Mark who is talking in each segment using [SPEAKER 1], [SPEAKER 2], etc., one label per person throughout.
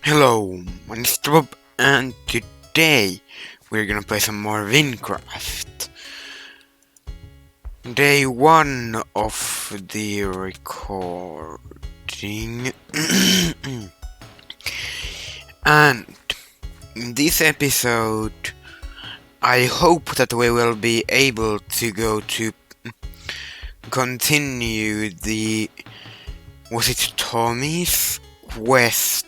[SPEAKER 1] Hello, my name is Bob, and today we're gonna play some more Wynncraft. Day 1 of the recording. And in this episode, I hope that we will be able to go to continue the... was it Tommy's quest?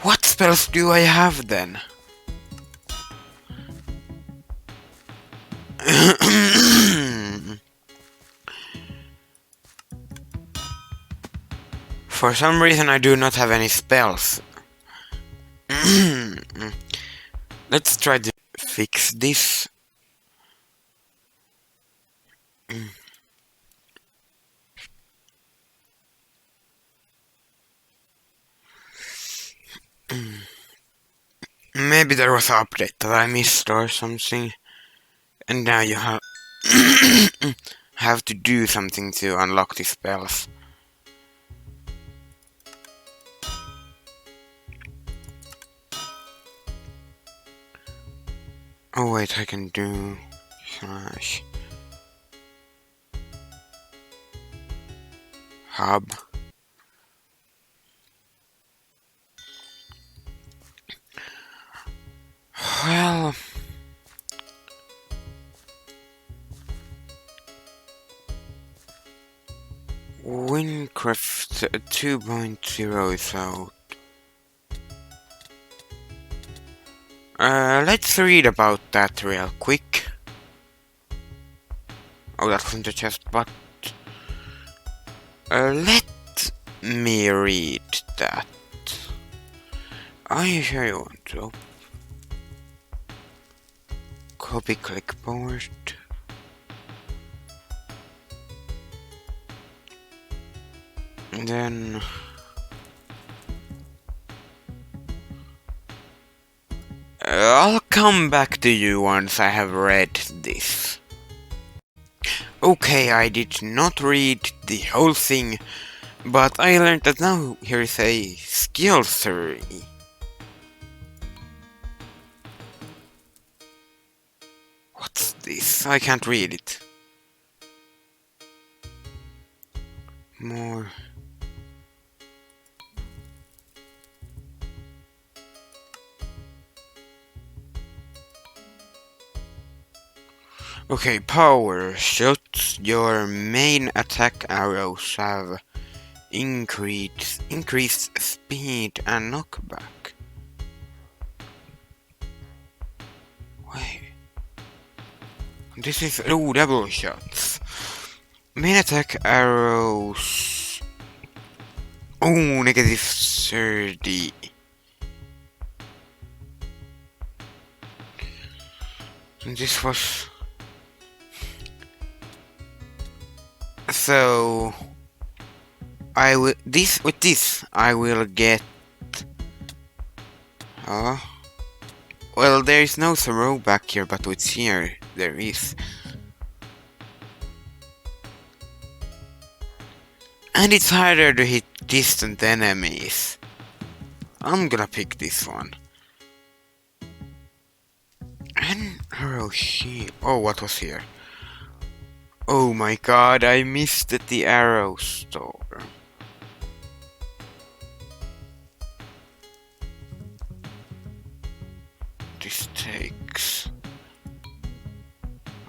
[SPEAKER 1] What spells do I have then? For some reason I do not have any spells. Let's try to fix this. Maybe there was an update that I missed or something. And now you have to do something to unlock the spells. Oh wait, I can do slash hub. Well, Wynncraft 2.0 is out. Let's read about that real quick. Oh, that wasn't a chest, but let me read that. Are you sure you want to? Copy clipboard. And then I'll come back to you once I have read this. Okay, I did not read the whole thing, but I learned that now here is a skill tree. What's this? I can't read it. More. Okay, power shots. Your main attack arrows have increased speed and knockback. Wait. This is double shots. Main attack arrows. Oh, negative 30. This was... So I will with this I will get well, there is no throw back here, but with here there is. And it's harder to hit distant enemies. I'm gonna pick this one. And arrow shield. Oh, what was here? Oh my god, I missed the arrow store. This takes...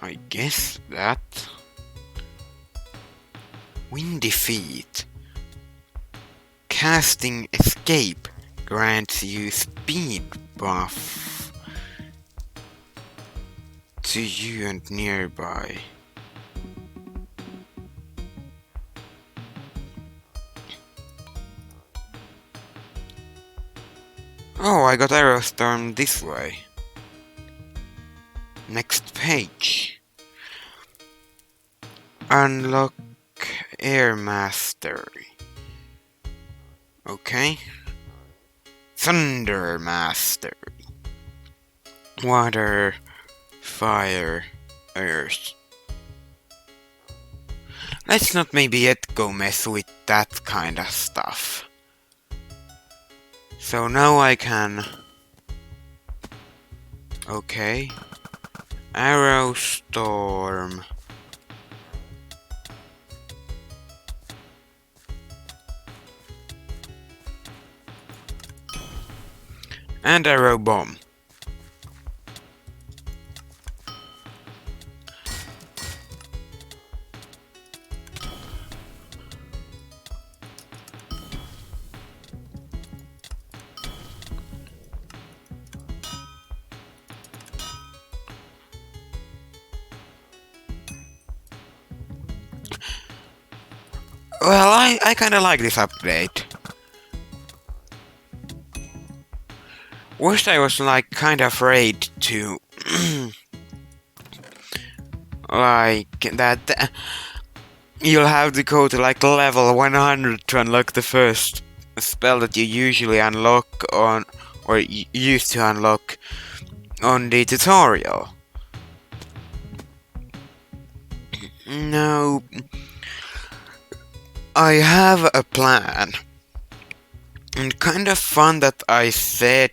[SPEAKER 1] I guess that... Windy Feet. Casting Escape grants you speed buff to you and nearby. Oh, I got arrow storm this way. Next page. Unlock Air Mastery. Okay. Thunder Master. Water, fire, earth. Let's not maybe yet go mess with that kind of stuff. So now I can... Okay. Arrow storm. And arrow bomb. Well, I kinda like this update. First I was like kinda afraid to like that you'll have to go to like level 100 to unlock the first spell that you usually unlock on or used to unlock on the tutorial. No, I have a plan. And kind of fun that I said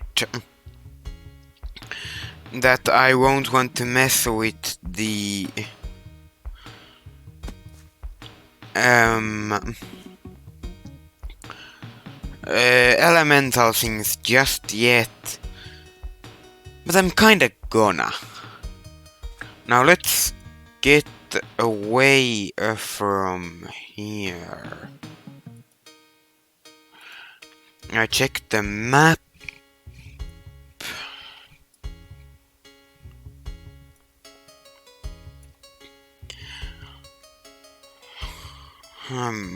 [SPEAKER 1] that I won't want to mess with the elemental things just yet. But I'm kinda gonna. Now let's get away from here. I check the map.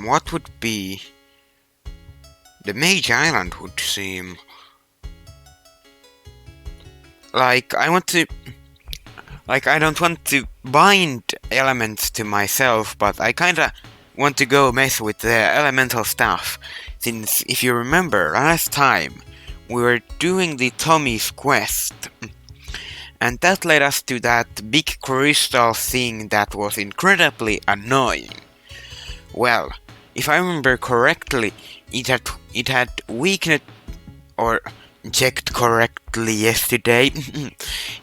[SPEAKER 1] What would be... The Mage Island would seem... Like, I want to... Like, I don't want to bind elements to myself, but I kinda want to go mess with the elemental stuff. Since, if you remember, last time we were doing the Tommy's quest, and that led us to that big crystal thing that was incredibly annoying. Well, if I remember correctly, it had weakness, or checked correctly yesterday,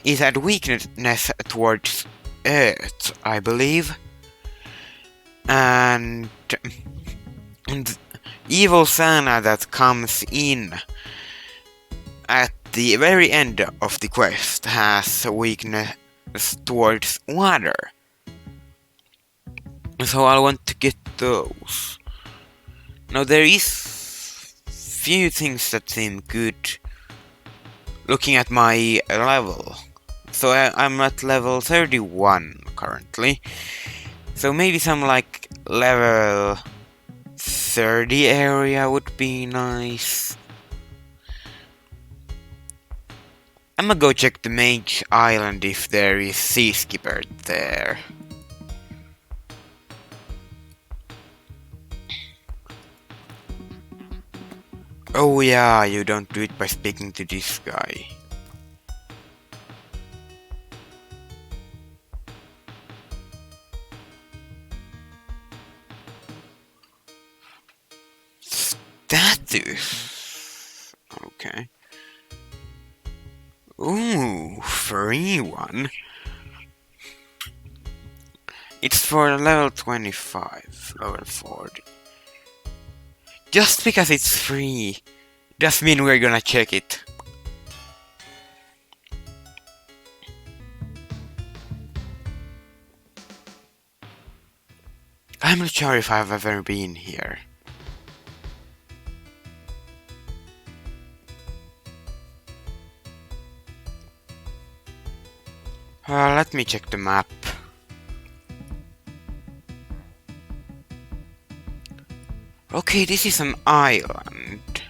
[SPEAKER 1] it had weakness towards Earth, I believe, and Evil Sana that comes in at the very end of the quest has a weakness towards water. So I want to get those. Now there is few things that seem good looking at my level. So I'm at level 31 currently. So maybe some like level 30 area would be nice. I'm gonna go check the Mage Island if there is Sea Skipper there. Oh yeah, you don't do it by speaking to this guy. Status. Okay. Ooh, free one. It's for level 25, level 40. Just because it's free doesn't mean we're gonna check it. I'm not sure if I've ever been here. Let me check the map. Okay, this is an island.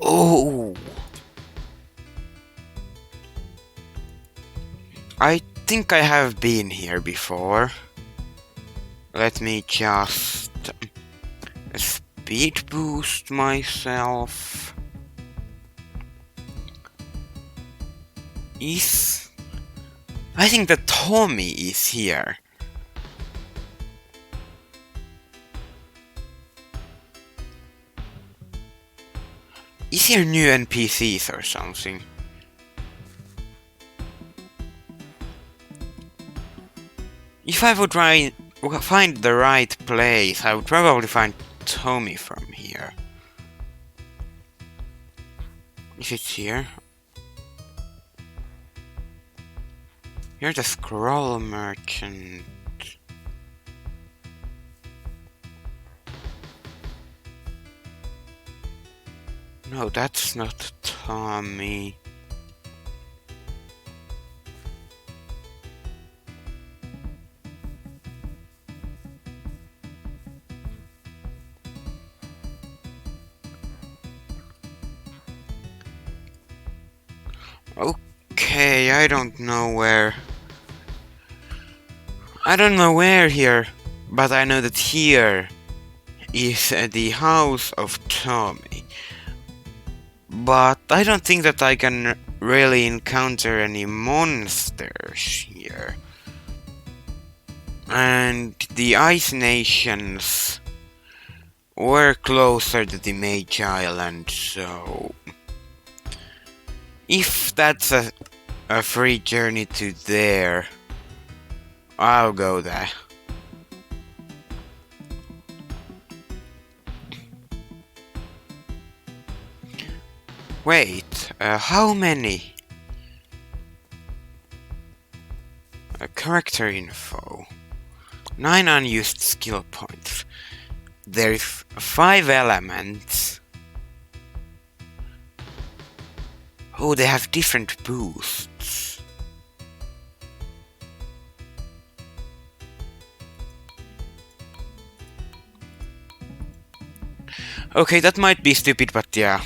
[SPEAKER 1] Oh! I think I have been here before. Let me just speed boost myself. I think that Tommy is here. Is there new NPCs or something? If I would find the right place, I would probably find Tommy from here. Is it here? You're the scroll merchant. No, that's not Tommy. Okay, I don't know where here, but I know that here is the house of Tommy. But I don't think that I can really encounter any monsters here. And the Ice Nations were closer to the Mage Island, so if that's a free journey to there, I'll go there. Wait, how many? Character info. 9 unused skill points. There's 5 elements. Oh, they have different boosts. Okay, that might be stupid, but yeah.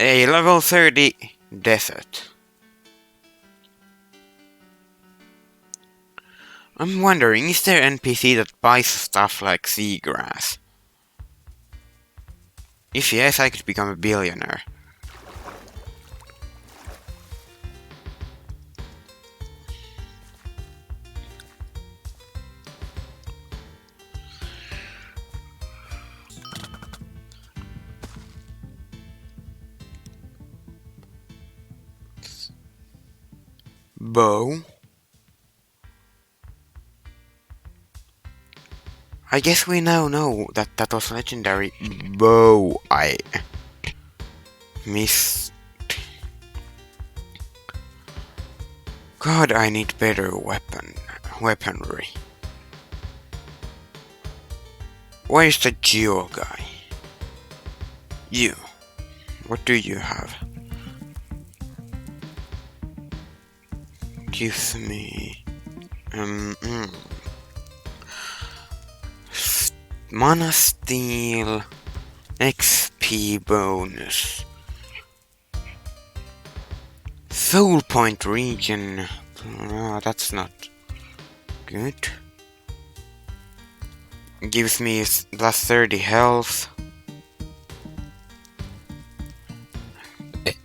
[SPEAKER 1] A level 30 desert. I'm wondering, is there NPC that buys stuff like seagrass? If yes, I could become a billionaire. Bow. I guess we now know that that was legendary bow I missed. God, I need better weaponry. Where's the Geo guy? You. What do you have? Gives me... Mana Steel, XP bonus, Soul Point region. Oh, that's not good. Gives me plus 30 health.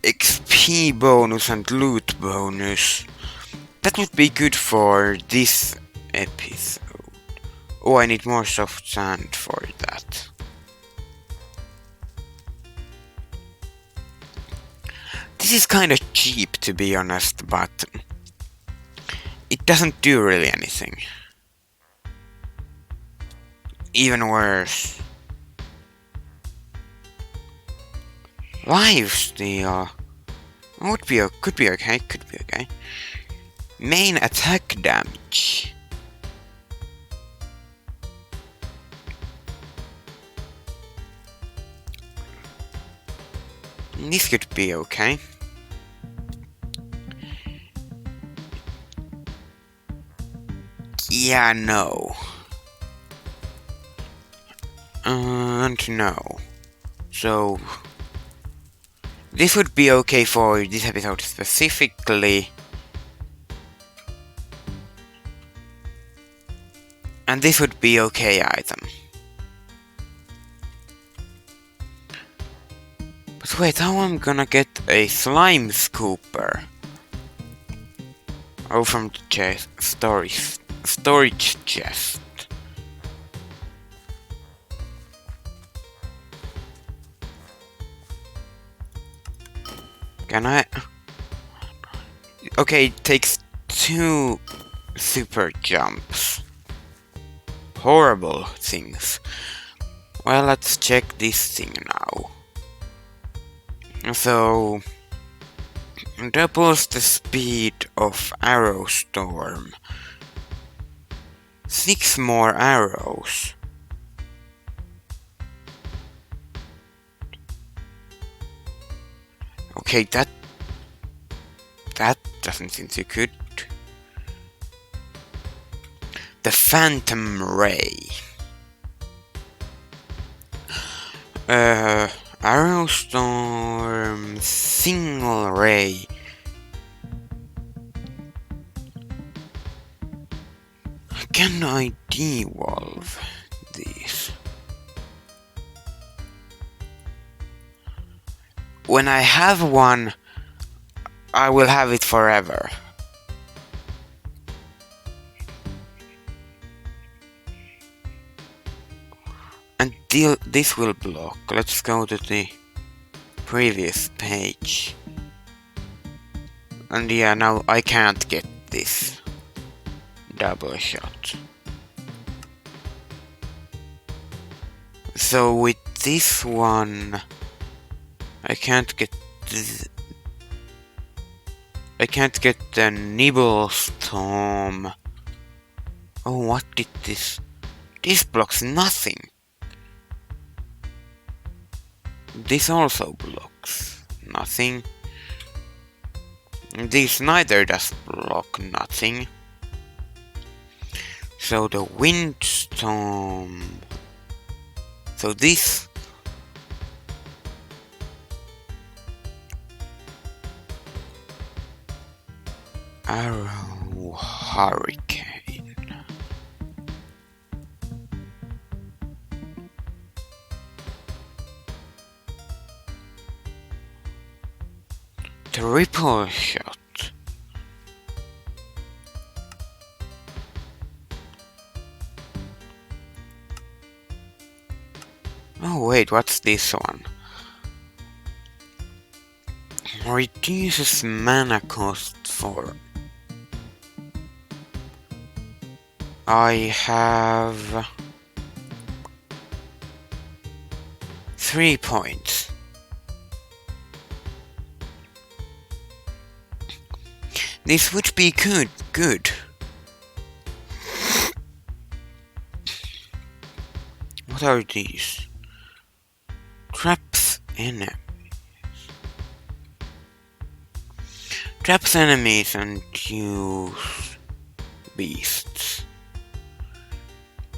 [SPEAKER 1] XP bonus and loot bonus. That would be good for this episode. Oh, I need more soft sand for that. This is kinda cheap, to be honest, but it doesn't do really anything. Even worse. Lifesteal. Could be okay. Main attack damage. This could be okay. Yeah, no. And no. So... this would be okay for this episode specifically. And this would be okay item. But wait, how am I gonna get a slime scooper? Oh, from the chest, storage chest. Can I? Okay, it takes 2 super jumps. Horrible things. Well, let's check this thing now. So, doubles the speed of arrow storm. 6 more arrows. Okay, that doesn't seem too good. The Phantom Ray. Arrow Storm, single ray. Can I devolve these? When I have one, I will have it forever. Until this will block. Let's go to the previous page. And yeah, now I can't get this double shot. So with this one, I can't get the Nibble Storm. Oh, what did this? This blocks nothing. This also blocks nothing. This neither does block nothing. So the Windstorm. So this. Arrow Hurricane. Triple shot. Oh wait, what's this one? Reduces mana cost for... I have 3 points. This would be good. What are these? Traps enemies. Traps enemies and use beasts.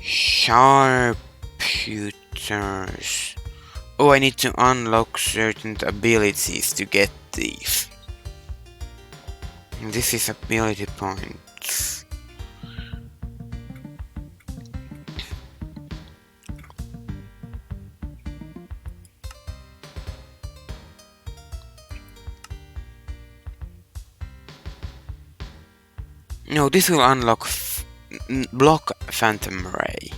[SPEAKER 1] Sharpshooters. Oh, I need to unlock certain abilities to get these. This is ability points. No, this will unlock block Phantom Ray.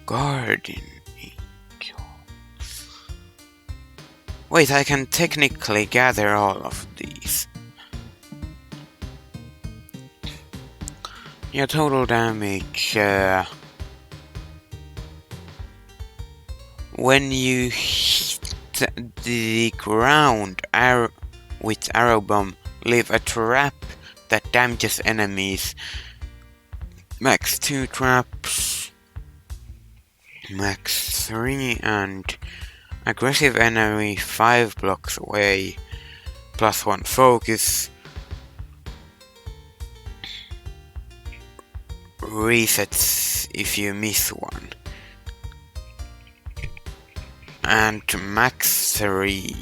[SPEAKER 1] Guardian Angels. Wait, I can technically gather all of these. Yeah, total damage. When you hit the ground with arrow bomb, leave a trap that damages enemies. Max 2 traps, max 3, and aggressive enemy 5 blocks away, +1 focus, resets if you miss one, and max 3.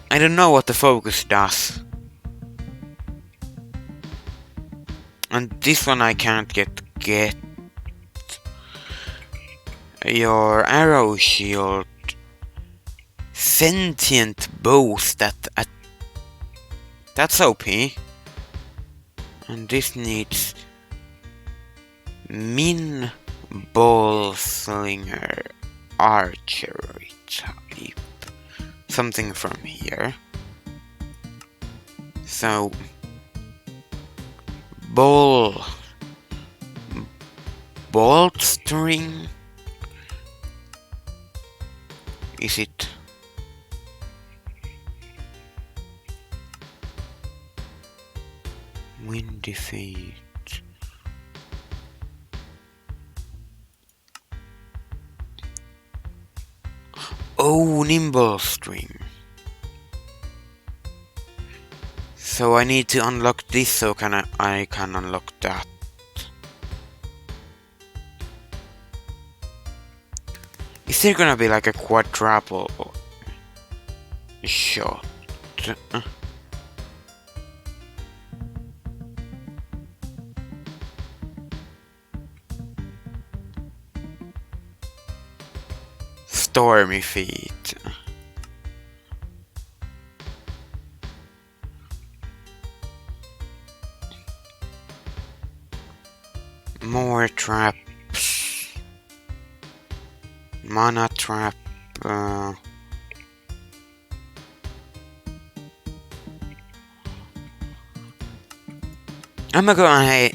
[SPEAKER 1] I don't know what the focus does. And this one I can't get. Your arrow shield. Sentient bows that's OP. And this needs min ball slinger archery type. Something from here. So bolt string. Is it? Win defeat. Oh, nimble string. So I need to unlock this so I can unlock that. Is there gonna be like a quadruple shot? Stormy feet. More traps. Mana trap. I'm gonna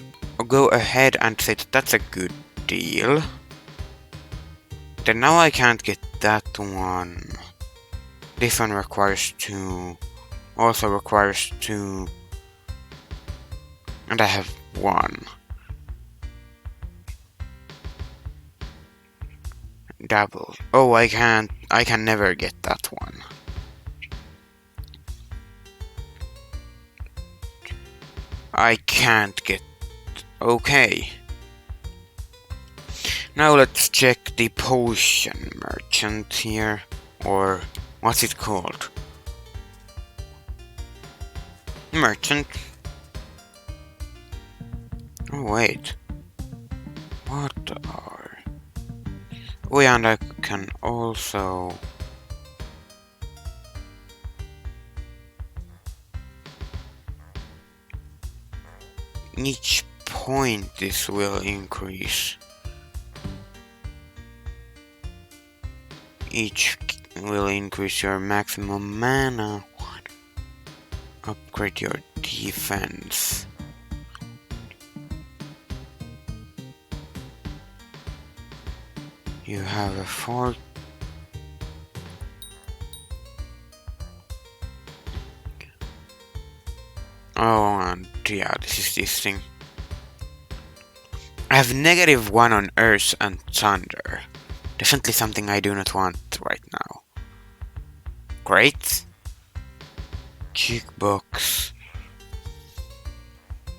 [SPEAKER 1] go ahead and say that's a good deal. Then now I can't get that one. This one requires 2. Also requires 2. And I have 1. Double. Oh, I can never get that one. I can't get... Okay. Now let's check the potion merchant here. Or what's it called? Merchant. Oh wait. What are... Oh yeah, and I can also... Each point this will increase. Each will increase your maximum mana. Upgrade your defense. You have a 4. Oh, and yeah, this is this thing. I have -1 on Earth and Thunder. Definitely something I do not want right now. Great. Jukebox.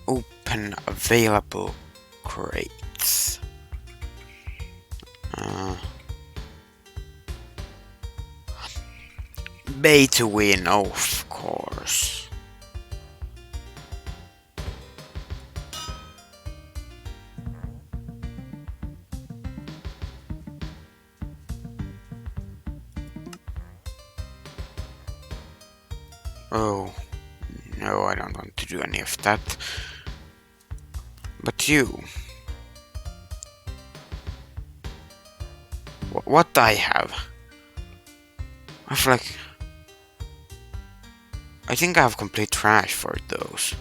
[SPEAKER 1] Open available crates. Pay to win, of course. Oh, no, I don't want to do any of that. But you... What I have? I feel like... I think I have complete trash for those.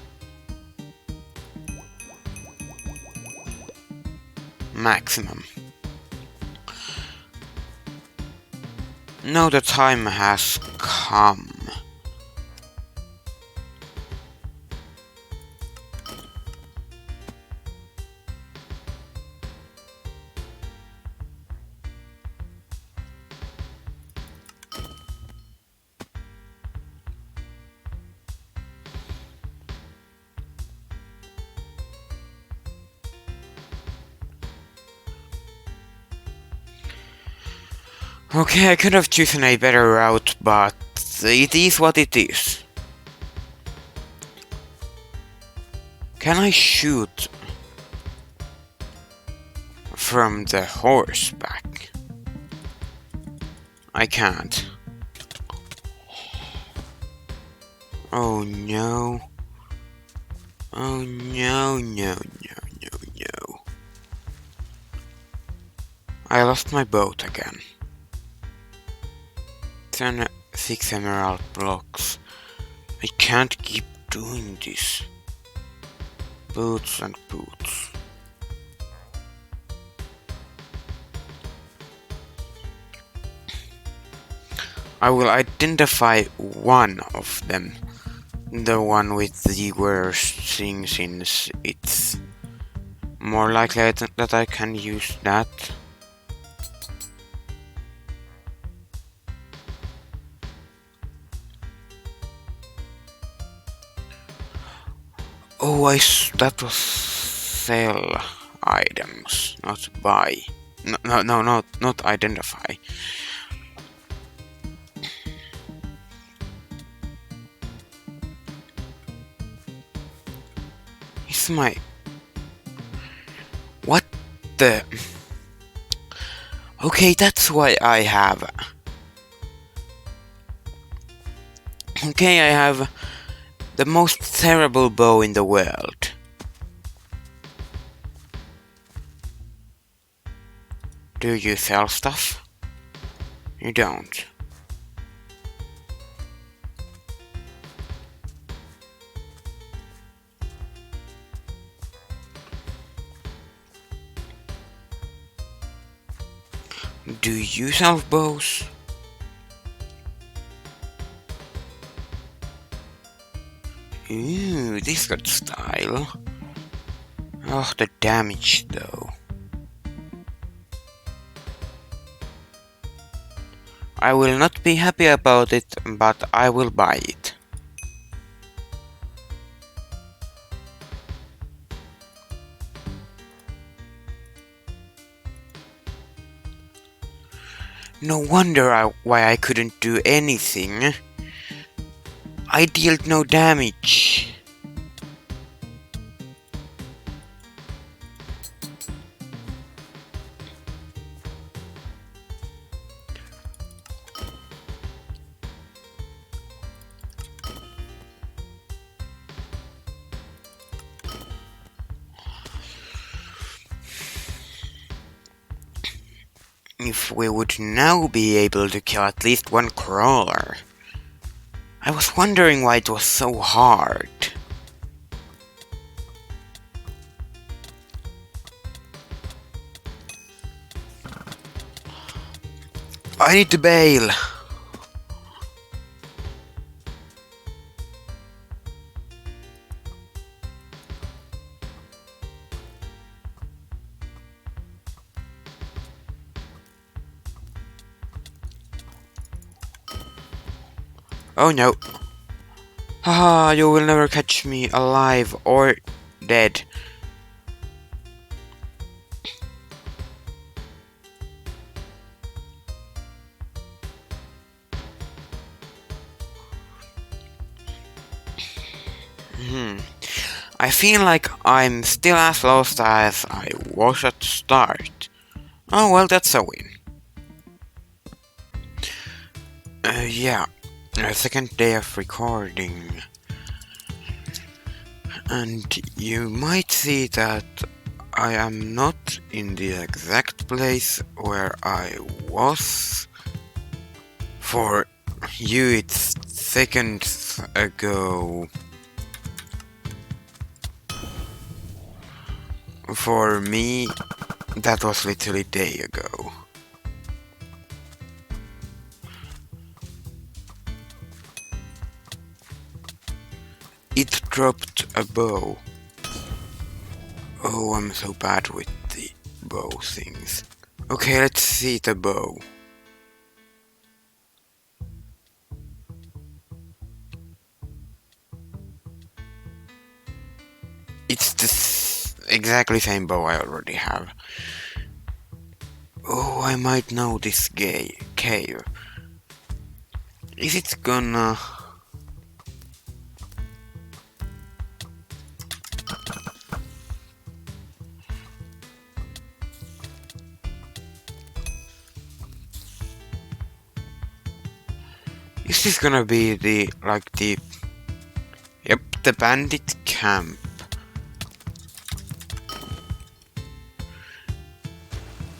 [SPEAKER 1] Maximum. No, the time has come. Okay, I could have chosen a better route, but it is what it is. Can I shoot from the horseback? I can't. Oh no. Oh no, no, no, no, no. I lost my boat again. 6 emerald blocks. I can't keep doing this. Boots and boots. I will identify one of them. The one with the worst thing, since it's more likely that I can use that. Oh, that was sell items, not buy. No, not identify. It's my... What the... Okay, that's why I have... Okay, I have the most terrible bow in the world. Do you sell stuff? You don't. Do you sell bows? Ooh, this got style. Oh, the damage though. I will not be happy about it, but I will buy it. No wonder why I couldn't do anything. I dealt no damage. If we would now be able to kill at least one crawler. I was wondering why it was so hard. I need to bail. Oh no. Haha, you will never catch me alive or dead. I feel like I'm still as lost as I was at the start. Oh well, that's a win. Yeah, second day of recording. And you might see that I am not in the exact place where I was. For you, it's seconds ago. For me, that was literally a day ago. It dropped a bow. Oh, I'm so bad with the bow things. Okay, let's see the bow. It's the exactly same bow I already have. Oh, I might know this cave. Is it gonna... Is this gonna be the yep, the bandit camp?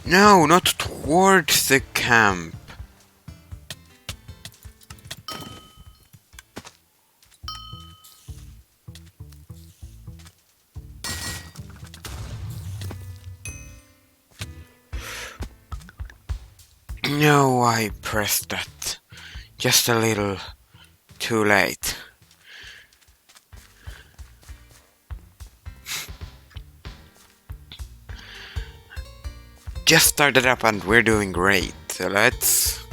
[SPEAKER 1] No, not towards the camp. No, I pressed that just a little too late. Just started up and we're doing great. So let's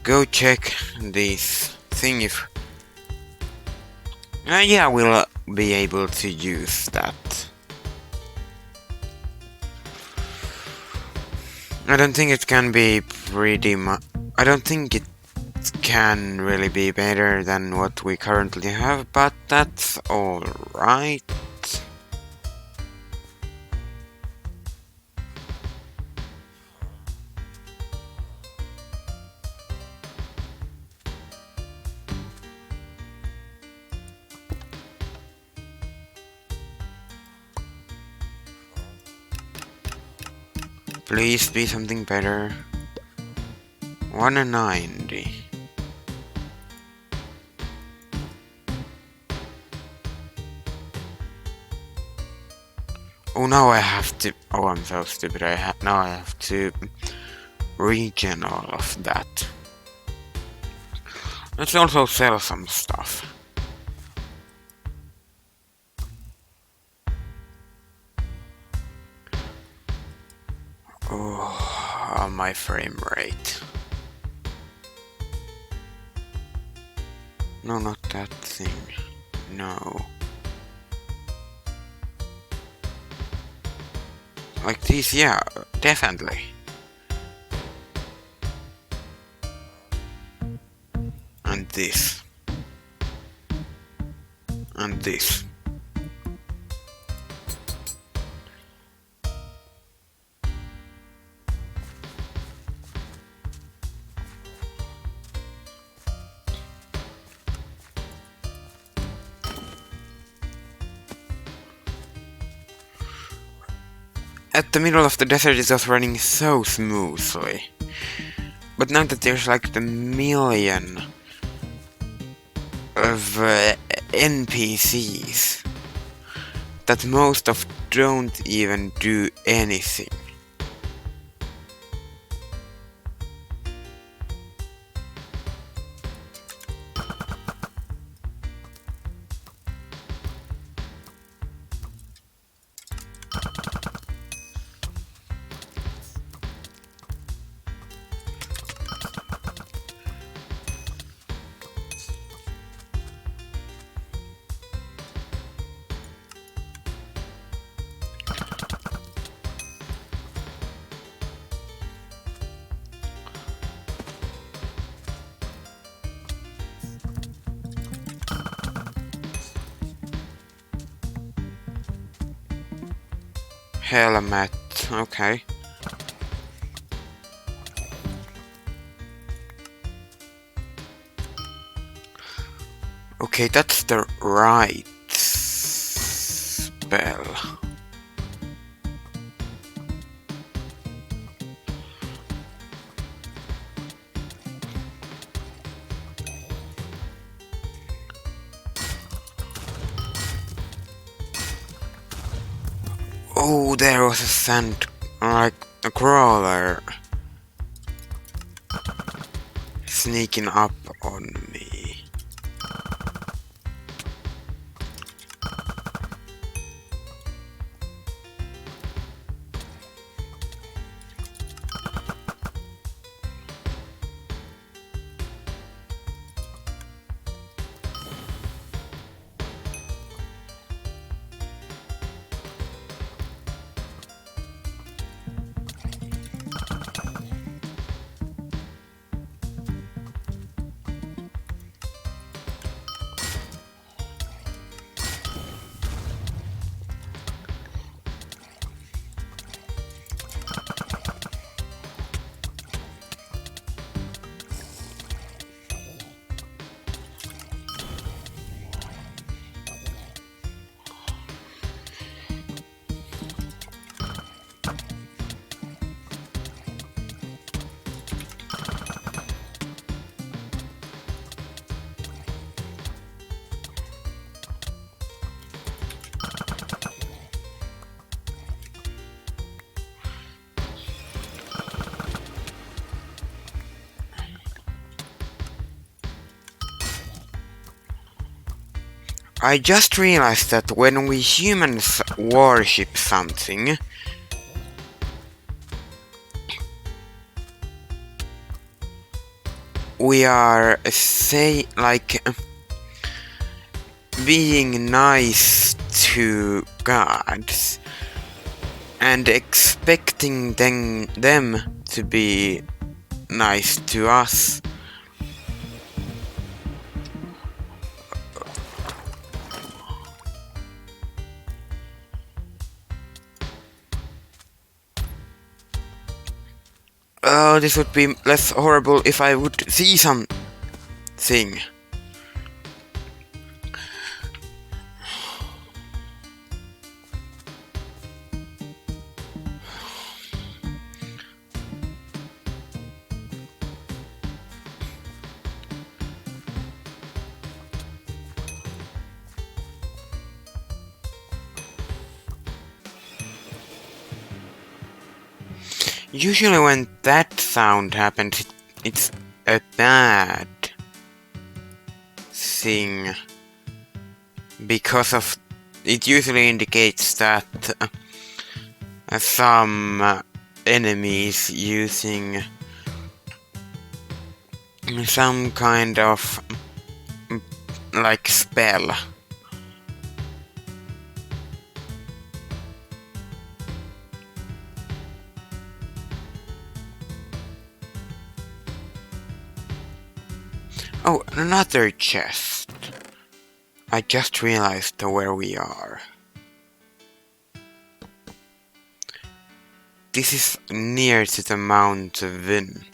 [SPEAKER 1] go check this thing if... yeah, we'll be able to use that. I don't think it can be pretty much... I don't think it can really be better than what we currently have, but that's alright. Please be something better. 190. Oh, now I have to... Oh, I'm so stupid. Now I have to regen all of that. Let's also sell some stuff. Oh, my frame rate. No, not that thing. No. Like these, yeah, definitely. And this. And this. At the middle of the desert is just running so smoothly. But now that there's like the million of NPCs that most of don't even do anything. Helmet, okay. Okay, that's the right spell. Oh, there was a sand, like a crawler sneaking up on me. I just realized that when we humans worship something, we are being nice to gods and expecting them to be nice to us. Oh, this would be less horrible if I would see something. Usually when that sound happens, it's a bad thing. Because of it usually indicates that some enemies using some kind of like spell. Oh, another chest. I just realized where we are. This is near to the Mount Wynn.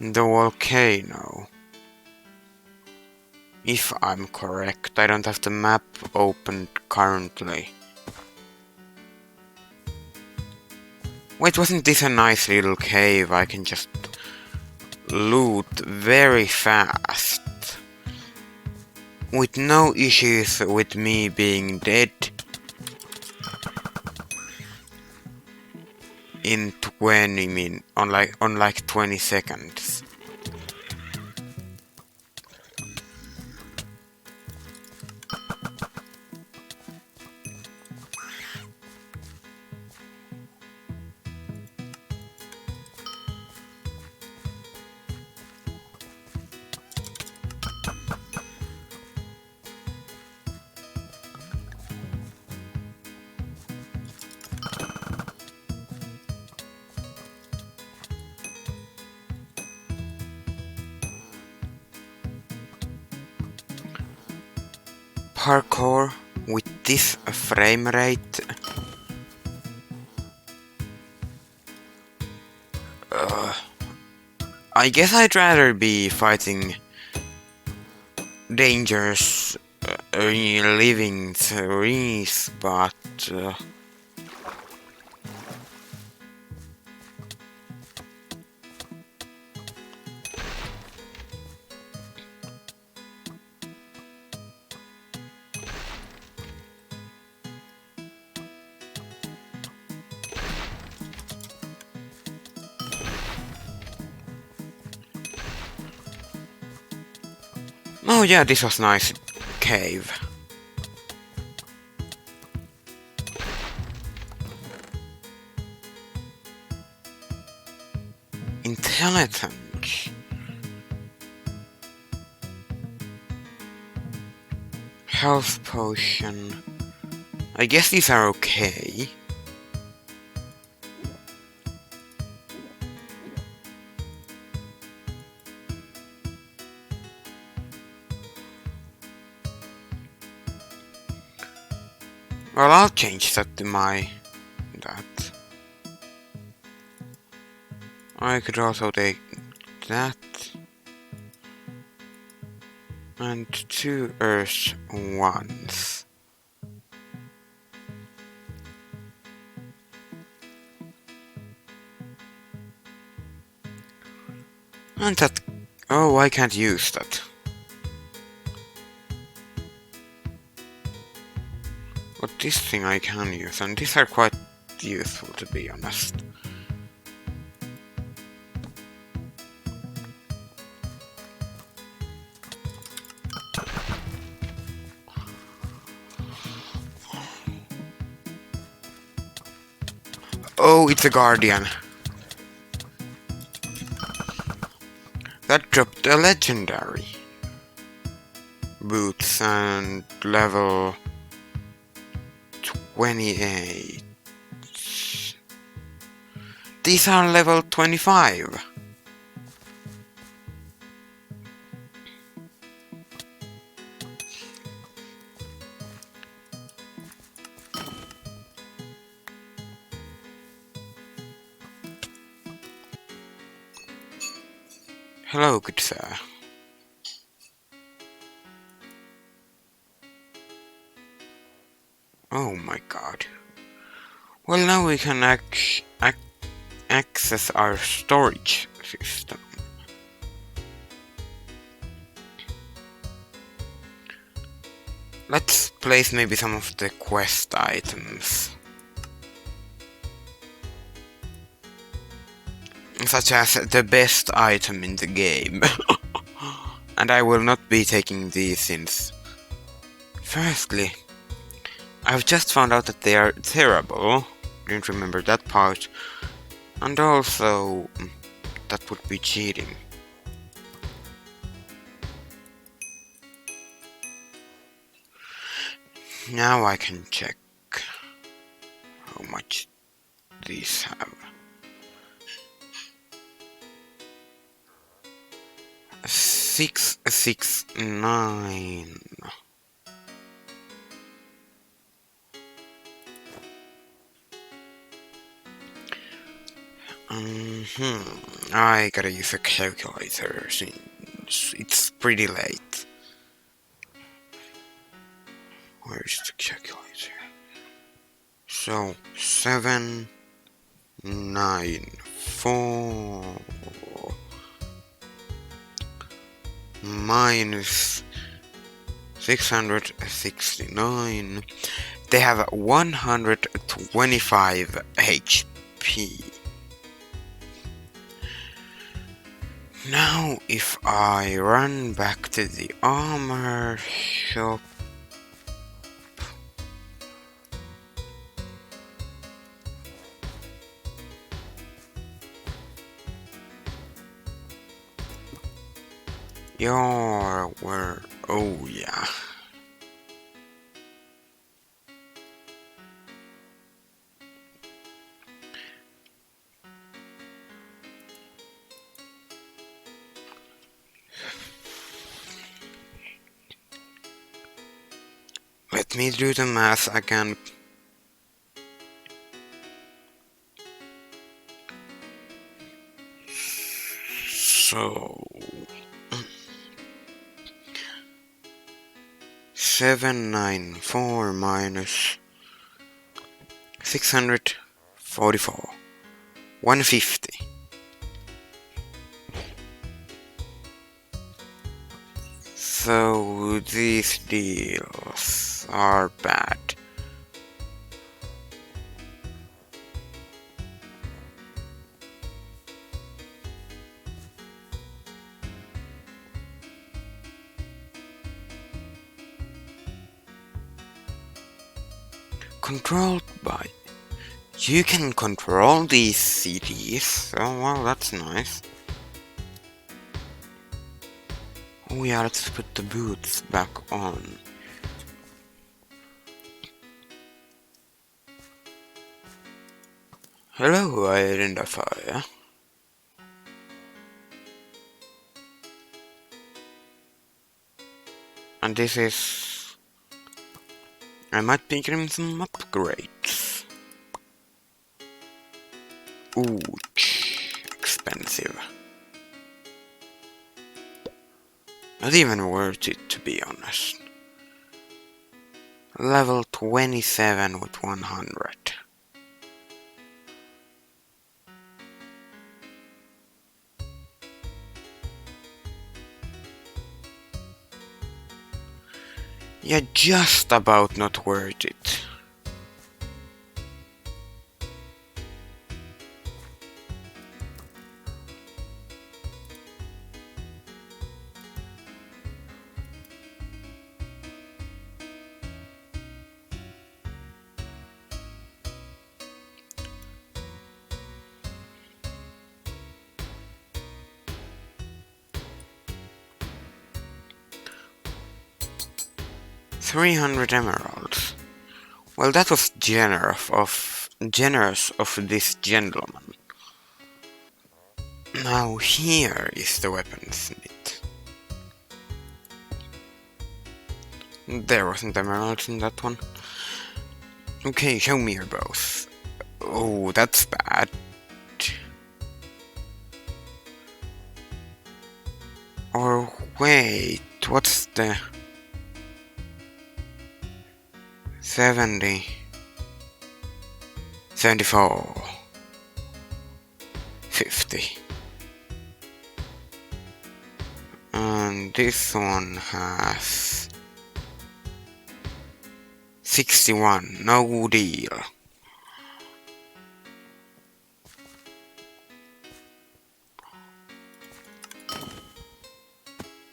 [SPEAKER 1] The volcano. If I'm correct, I don't have the map opened currently. Wait, wasn't this a nice little cave I can just loot very fast? With no issues with me being dead in 20 on like 20 seconds. Parkour with this frame rate. I guess I'd rather be fighting dangerous living trees, but oh yeah, this was nice cave. Intelligence. Health potion. I guess these are okay. Well, I'll change that to that. I could also take that. And 2 earth ones. And that... oh, I can't use that. But this thing I can use, and these are quite useful to be honest. Oh, it's a guardian. That dropped a legendary. Boots and level 28. These are level 25. Hello, good sir. Oh my god. Well, now we can access our storage system. Let's place maybe some of the quest items. Such as the best item in the game. And I will not be taking these since... Firstly, I've just found out that they are terrible. Didn't remember that part. And also, that would be cheating. Now I can check how much these have. 669. I gotta use a calculator since it's pretty late. Where's the calculator? So 794 minus 669. They have 125 HP. Now if I run back to the armor shop, oh yeah. Let me do the math again. So 794 minus 644, 150. So these deals are bad. Controlled by... You can control these cities. Oh well, that's nice. Oh yeah, let's put the boots back on. Hello, identifier. And this is... I might be getting some upgrades. Ooh, expensive. Not even worth it, to be honest. Level 27 with 100. Yeah, just about not worth it. 300 emeralds. Well, that was generous of this gentleman. Now here is the weaponsmith. There wasn't emeralds in that one. Okay, show me your bows. Oh, that's bad. Or wait, what's the 70, 74, 50. And this one has 61, no deal.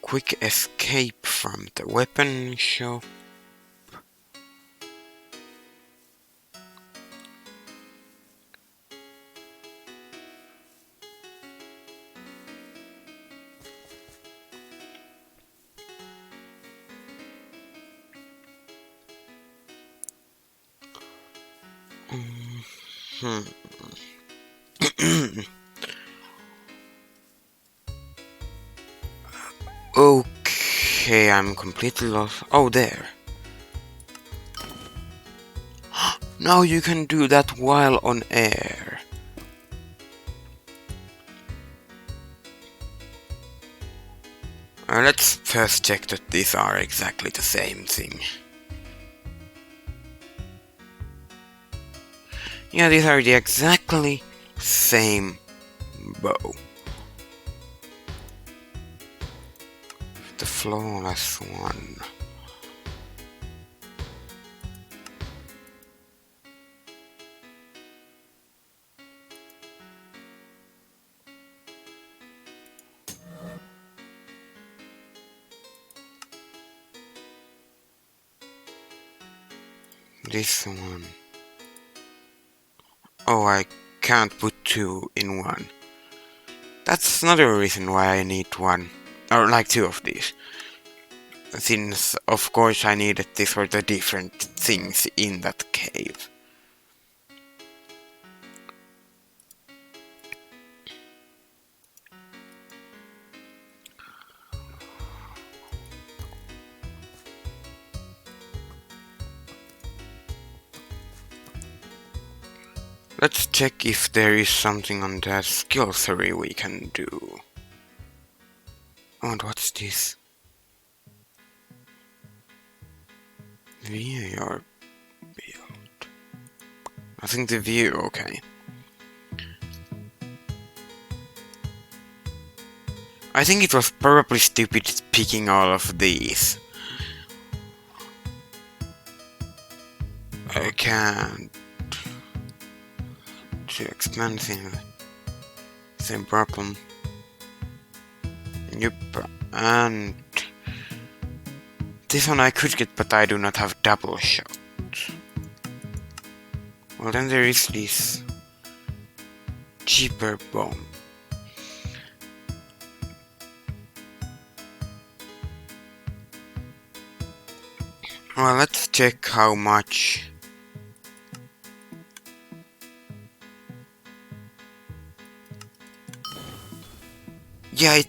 [SPEAKER 1] Quick escape from the weapon shop. Okay, I'm completely lost. Oh, there. Now you can do that while on air. Let's first check that these are exactly the same thing. Yeah, these are the exactly same bow. The flawless one. This one. Oh, I can't put two in one. That's another reason why I need one. Or like two of these. Since, of course, I needed this for the different things in that cave. Let's check if there is something on the skill tree we can do. Oh, and what's this? View your build. I think the view, okay. I think it was probably stupid picking all of these. I can't. Too expensive. Same problem. Yep, and this one I could get, but I do not have double shot. Well, then there is this cheaper bomb. Well, let's check how much. Yeah, it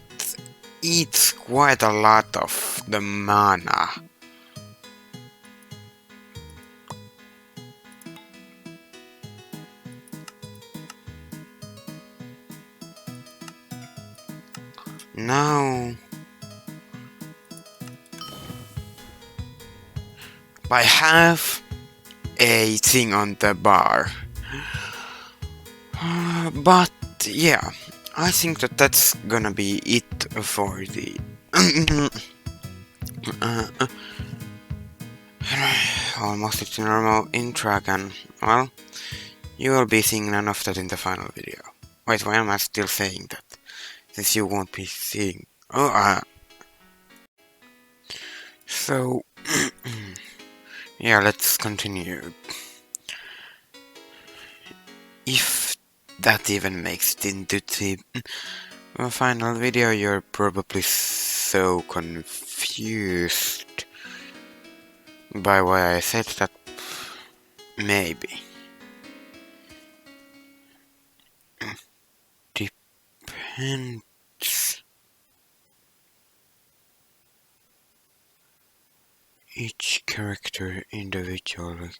[SPEAKER 1] eats quite a lot of the mana. Now I have a thing on the bar, but yeah, I think that that's gonna be it for the almost it's normal in Dragon. Well, you will be seeing none of that in the final video. Wait, why am I still saying that? Since you won't be seeing. So yeah, let's continue. If that even makes it into the final video, you're probably so confused. By why I said that, maybe. Depends. Each character individually.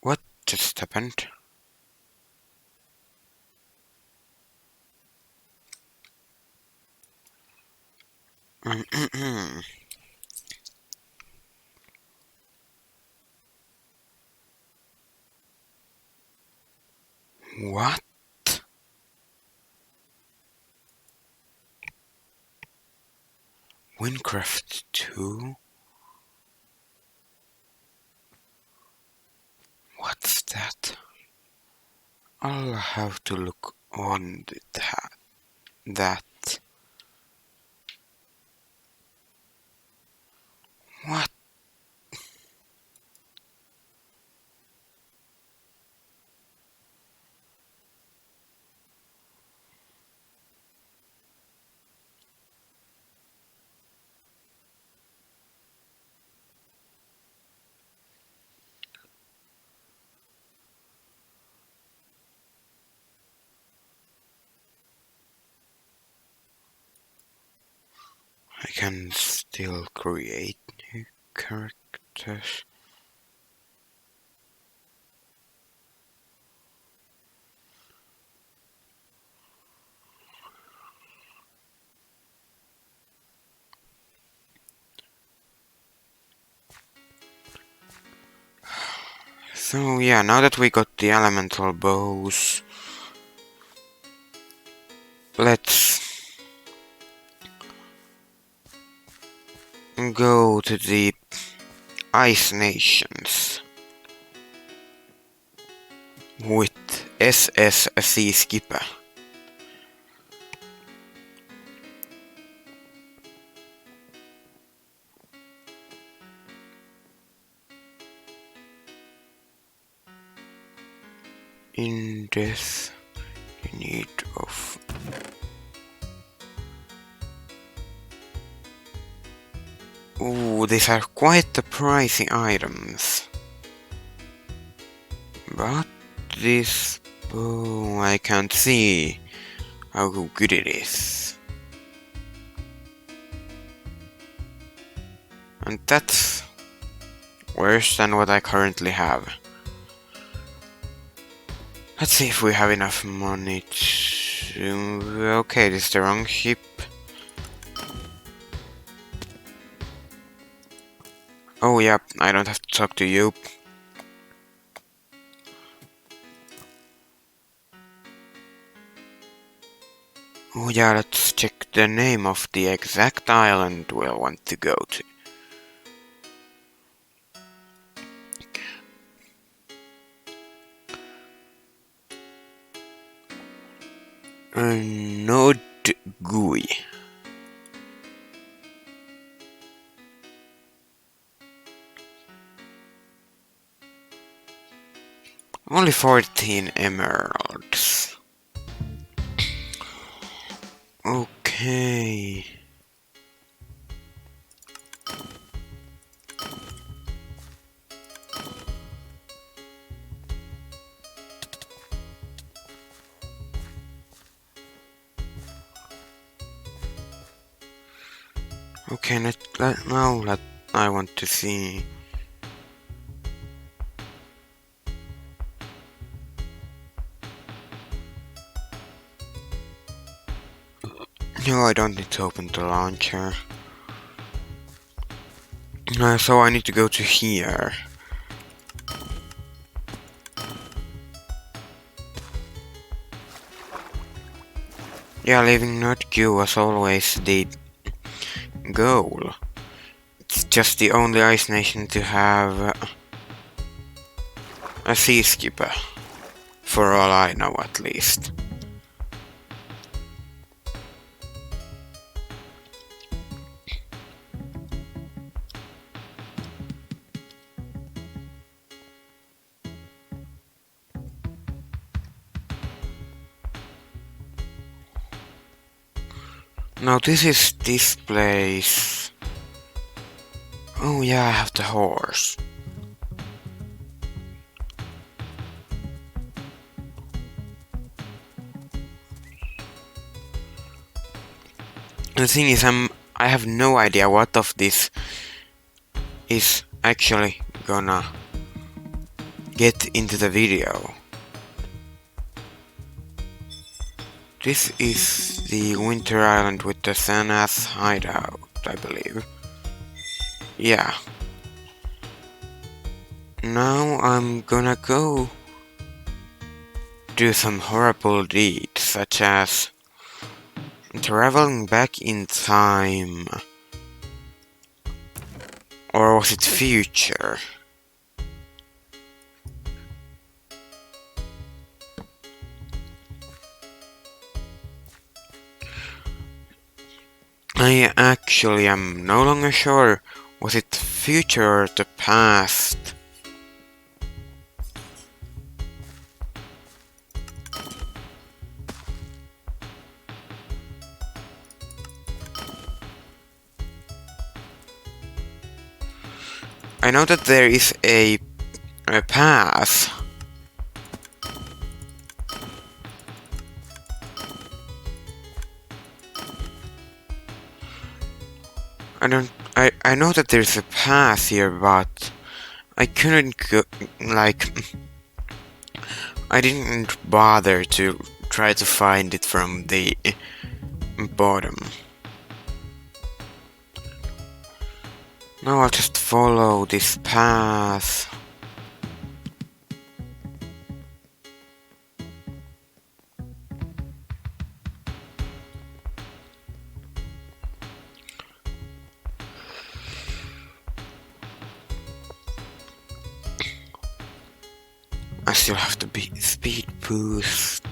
[SPEAKER 1] What just happened? What? Wynncraft 2? What's that? I'll have to look on that. What? I can still create new characters. So yeah, now that we got the elemental bows, let's go to the Ice Nations with SS Sea Skipper. In this, you need of ooh, these are quite the pricey items. But this bow, I can't see how good it is. And that's worse than what I currently have. Let's see if we have enough money to... Okay, this is the wrong ship. Oh yeah, I don't have to talk to you. Oh yeah, let's check the name of the exact island we'll want to go to. Nod Gui. Only 14 emeralds. Okay. Okay, now I want to see. No, I don't need to open the launcher. So I need to go to here. Yeah, leaving Notq was always the goal. It's just the only ice nation to have a sea skipper. For all I know, at least. Now this is this place. Oh yeah, I have the horse. The thing is, I have no idea what of this is actually gonna get into the video. This is the winter island with the Sanath hideout, I believe. Yeah. Now I'm gonna go do some horrible deeds, such as traveling back in time. Or was it future? I actually am no longer sure. Was it future or the past? I know that there is a path. I know that there's a path here, but I couldn't go, like, I didn't bother to try to find it from the bottom. Now I'll just follow this path. I still have to be speed boost.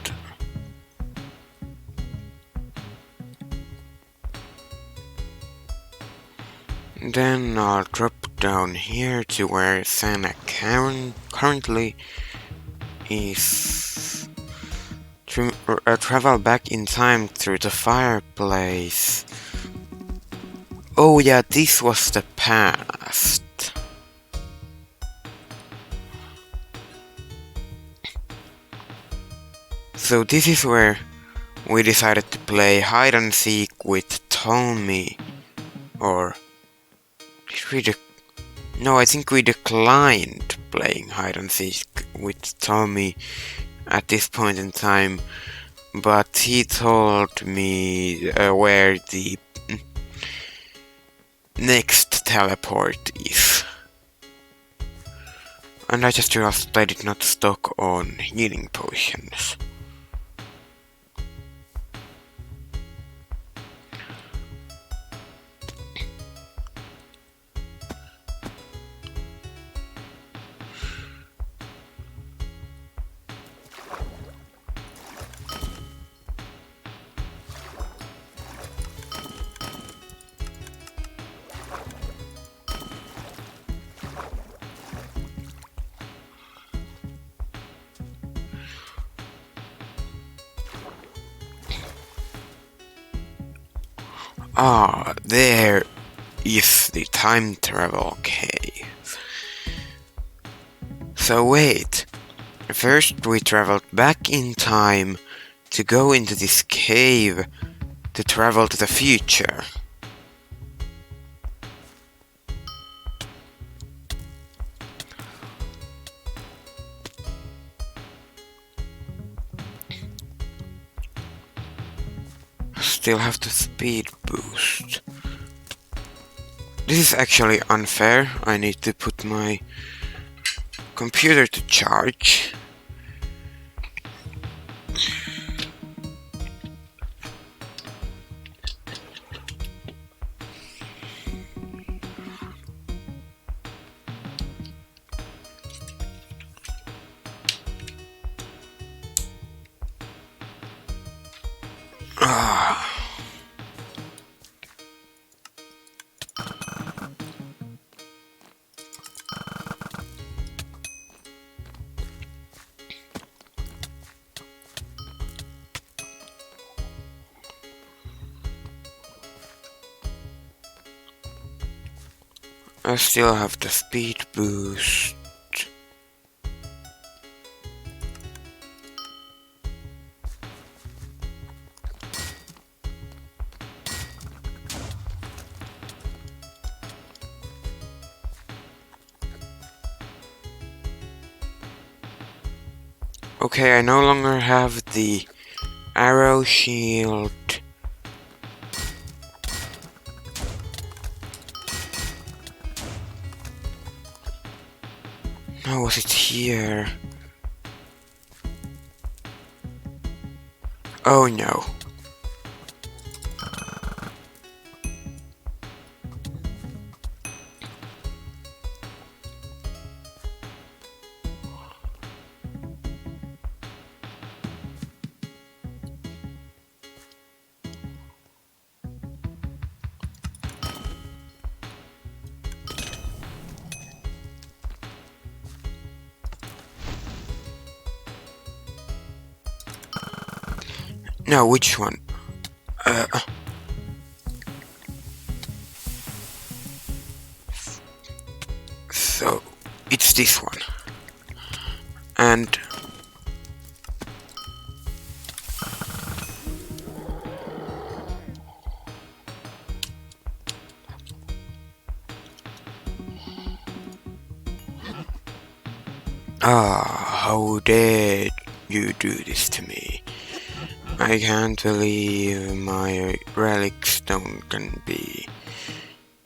[SPEAKER 1] Then I'll drop down here to where Santa currently is. Travel back in time through the fireplace. Oh yeah, this was the past. So this is where we decided to play hide and seek with Tommy. Or did we no, I think we declined playing hide and seek with Tommy at this point in time, but he told me where the next teleport is. And I just realized I did not stock on healing potions. Ah, there is the time travel cave. So wait, first we traveled back in time to go into this cave to travel to the future. Still have to speed boost. This is actually unfair. I need to put my computer to charge. I still have the speed boost. Okay, I no longer have the arrow shield. Now was it here? Oh no. No, which one? So, it's this one. And how dare you do this to me? I can't believe my relic stone can be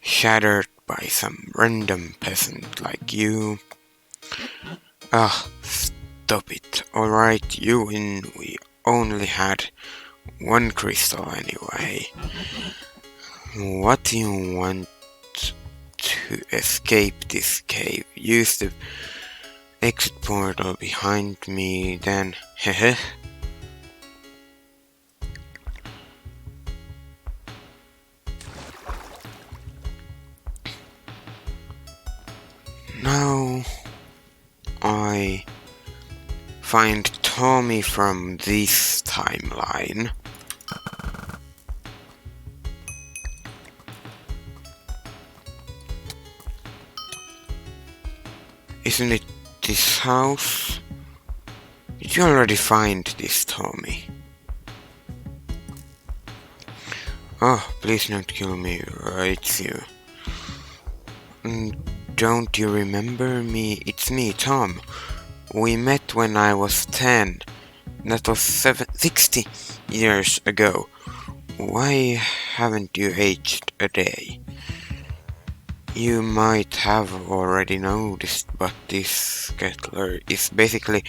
[SPEAKER 1] shattered by some random peasant like you. Stop it. Alright, you win. We only had one crystal anyway. What do you want to escape this cave? Use the exit portal behind me, then hehe. Now I find Tommy from this timeline. Isn't it this house? Did you already find this, Tommy? Oh, please don't kill me, it's you. Don't you remember me? It's me, Tom. We met when I was 10. That was 60 years ago. Why haven't you aged a day? You might have already noticed, but this kettler is basically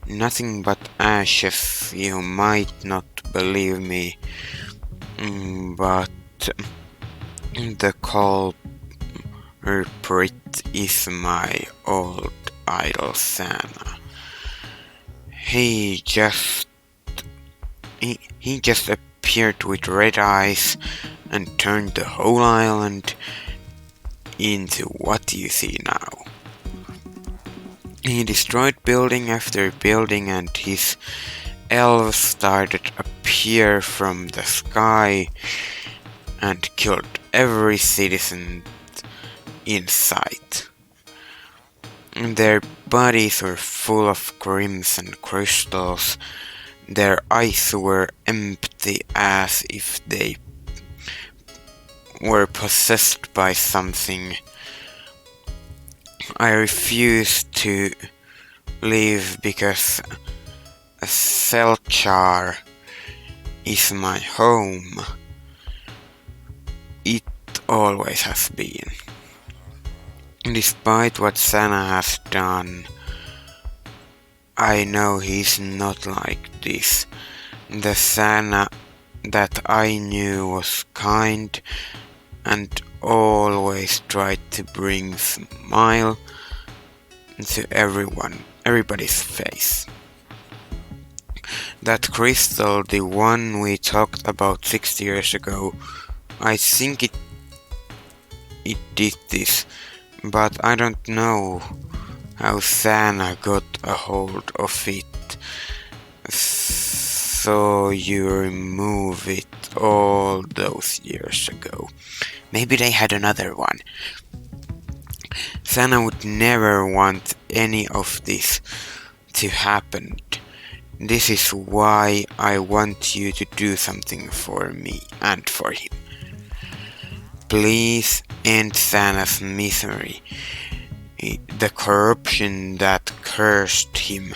[SPEAKER 1] nothing but ashes. You might not believe me, but the culprit is my old idol Sana. He just appeared with red eyes and turned the whole island into what you see now. He destroyed building after building, and his elves started appear from the sky and killed every citizen in sight. Their bodies were full of crimson crystals. Their eyes were empty, as if they were possessed by something. I refused to leave because Selchar is my home. It always has been. Despite what Sana has done, I know he's not like this. The Sana that I knew was kind and always tried to bring a smile to everybody's face. That crystal, the one we talked about 6 years ago, I think it did this, but I don't know how Sana got a hold of it. So you remove it all those years ago. Maybe they had another one. Sana would never want any of this to happen. This is why I want you to do something for me and for him. Please end Sana's misery. The corruption that cursed him.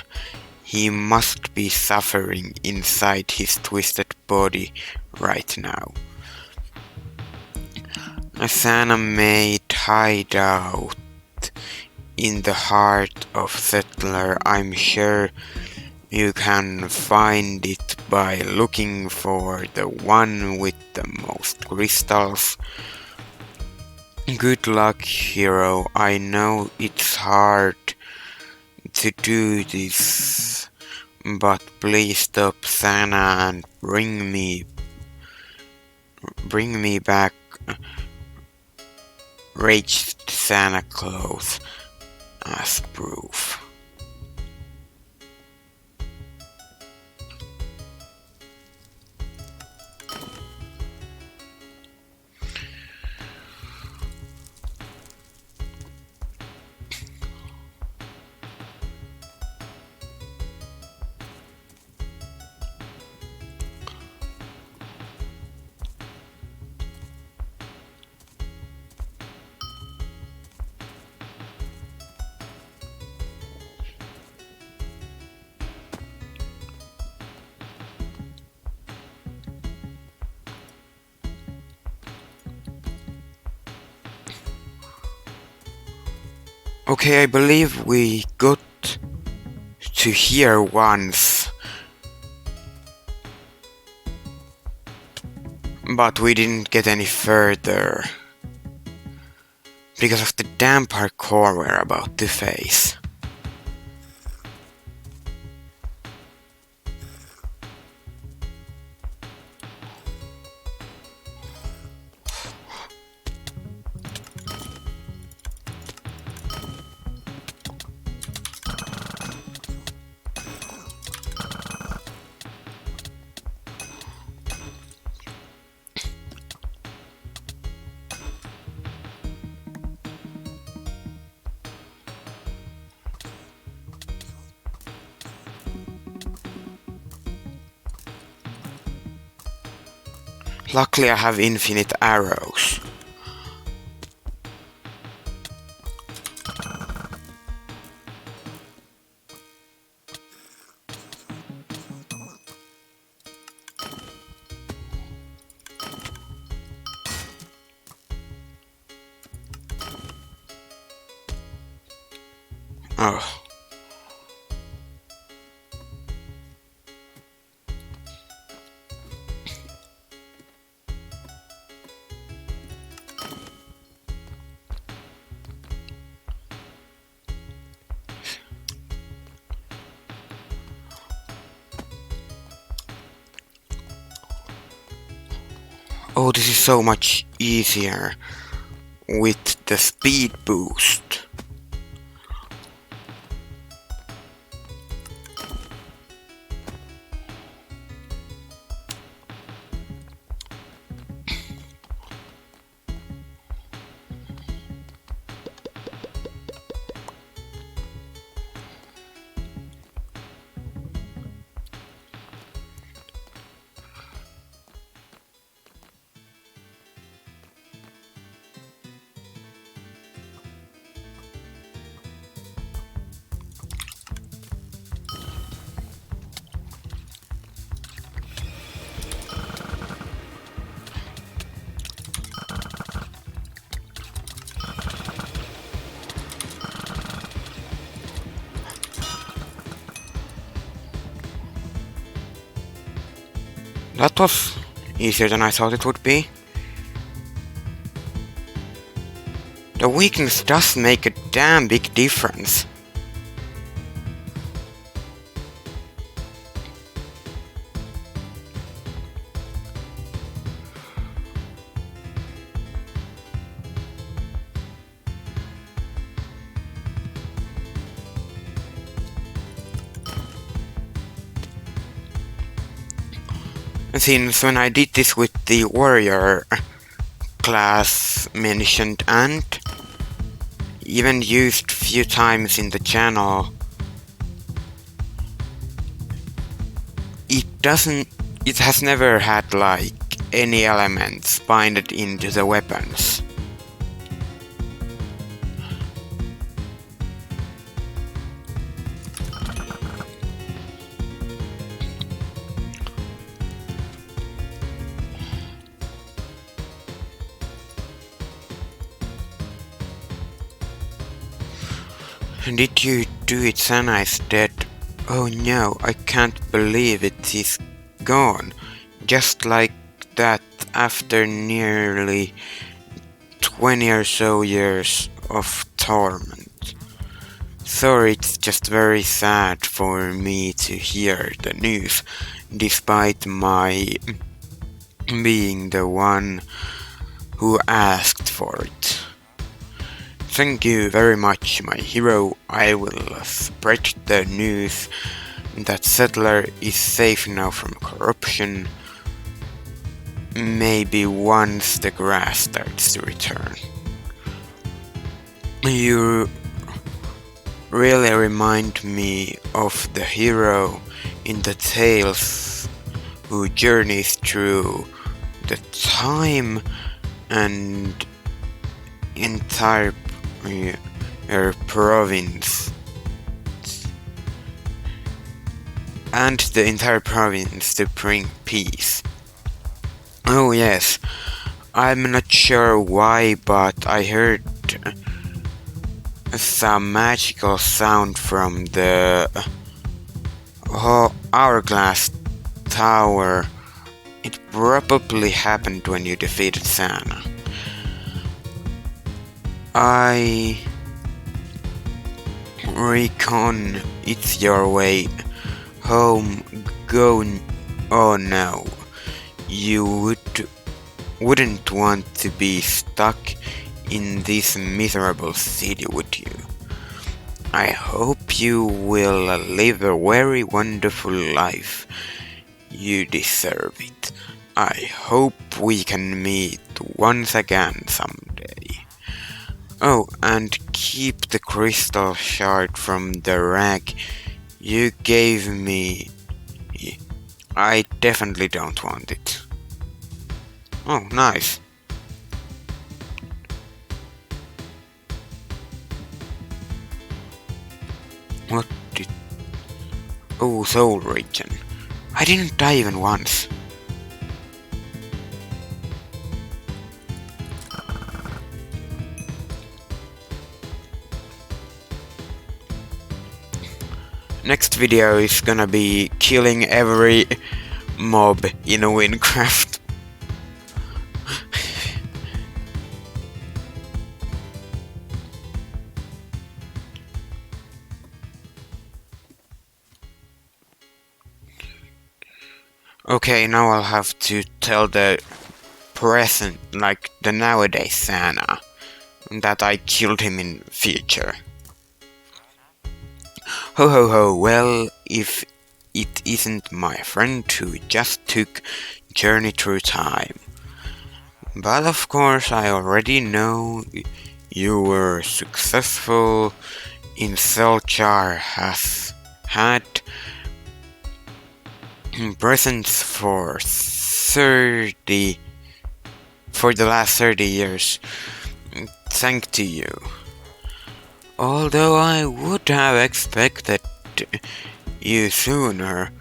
[SPEAKER 1] He must be suffering inside his twisted body right now. Sana may hide out in the heart of Settler. I'm sure you can find it by looking for the one with the most crystals. Good luck, hero. I know it's hard to do this, but please stop Sana and bring me back raged Santa Claus as proof. Okay, I believe we got to here once, but we didn't get any further because of the damn parkour we're about to face. Luckily I have infinite arrows. Oh. Oh, this is so much easier with the speed boost. That was easier than I thought it would be. The weakness does make a damn big difference. Since when I did this with the warrior class mentioned, and even used few times in the channel. It has never had like any elements binded into the weapons. Did you do it? Sana is dead. Oh no, I can't believe it is gone. Just like that, after nearly 20 or so years of torment. Sorry, it's just very sad for me to hear the news, despite my being the one who asked for it. Thank you very much, my hero. I will spread the news that Settler is safe now from corruption. Maybe once the grass starts to return. You really remind me of the hero in the tales who journeys through the time and entire province and the entire province to bring peace. Oh yes, I'm not sure why, but I heard some magical sound from the hourglass tower. It probably happened when you defeated Sana. I reckon it's your way home. Go. Oh no, you wouldn't want to be stuck in this miserable city, would you? I hope you will live a very wonderful life. You deserve it. I hope we can meet once again someday. Oh, and keep the crystal shard from the rag you gave me. I definitely don't want it. Oh, nice. What did... Oh, soul region. I didn't die even once. Next video is gonna be killing every mob in Wynncraft. Okay, now I'll have to tell the present, like the nowadays Sana, that I killed him in future. Ho ho ho, well, if it isn't my friend who just took journey through time. But of course I already know you were successful in Selchar has had presents for the last 30 years. Thanks to you. Although I would have expected you sooner,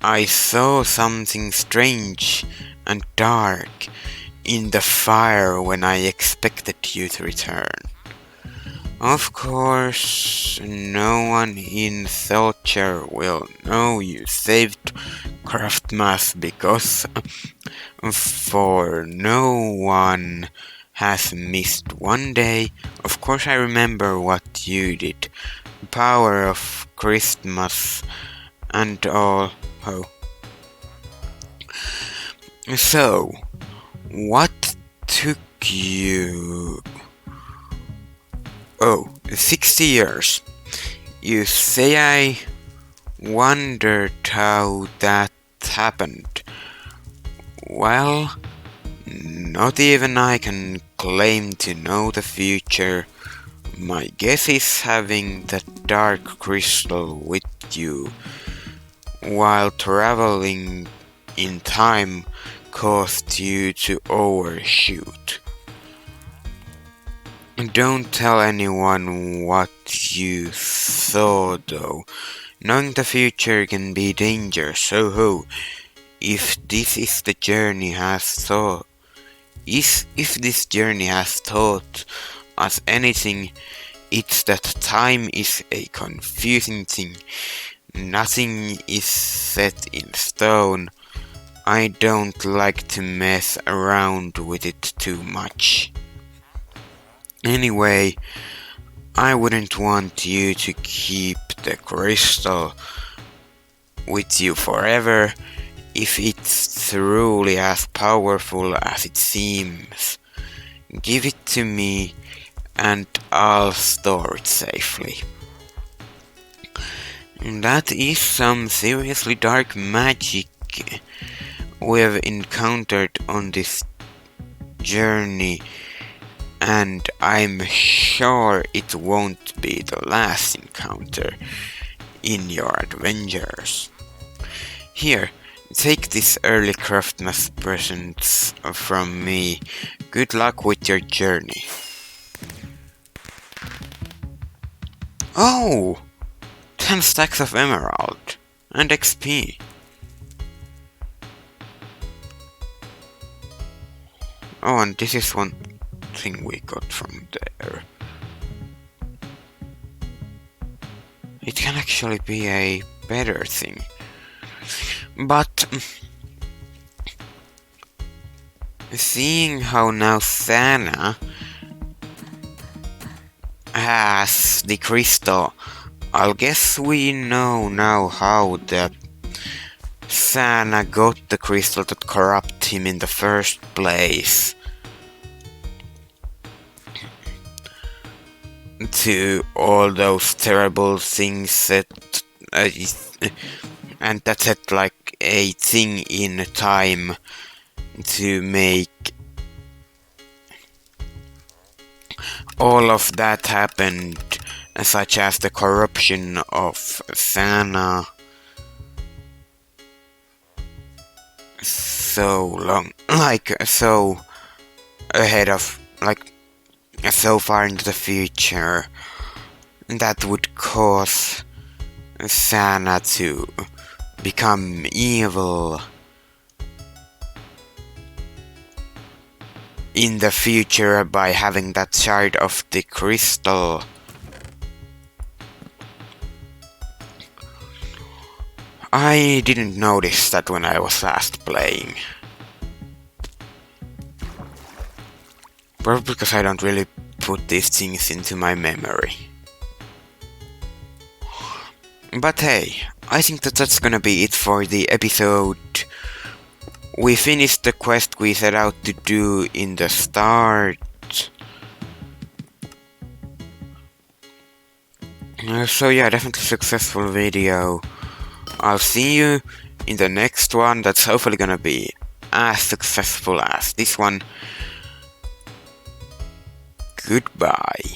[SPEAKER 1] I saw something strange and dark in the fire when I expected you to return. Of course, no one in Selcher will know you saved Craftmas because for no one has missed one day. Of course I remember what you did. Power of Christmas and all. Oh. So, what took you... Oh, 60 years. You say I wondered how that happened. Well, not even I can claim to know the future. My guess is having that dark crystal with you while traveling in time caused you to overshoot. Don't tell anyone what you saw though. Knowing the future can be dangerous, so ho. If this is the journey has taught if this journey has taught us anything, it's that time is a confusing thing. Nothing is set in stone. I don't like to mess around with it too much. Anyway, I wouldn't want you to keep the crystal with you forever if it's truly as powerful as it seems. Give it to me and I'll store it safely. That is some seriously dark magic we've encountered on this journey, and I'm sure it won't be the last encounter in your adventures. Here, take this early Christmas presents from me. Good luck with your journey. Oh! 10 stacks of emerald and XP. Oh, and this is one thing we got from there. It can actually be a better thing. But seeing how now Sana has the crystal, I guess we know now how the Sana got the crystal that corrupt him in the first place. To all those terrible things that and that had like a thing in time to make all of that happened, such as the corruption of Sana so long, so ahead of, so far into the future, that would cause Sana to become evil in the future by having that shard of the crystal. I didn't notice that when I was last playing. Probably because I don't really put these things into my memory. But hey, I think that's gonna be it for the episode. We finished the quest we set out to do in the start. So yeah, definitely successful video. I'll see you in the next one that's hopefully gonna be as successful as this one. Goodbye.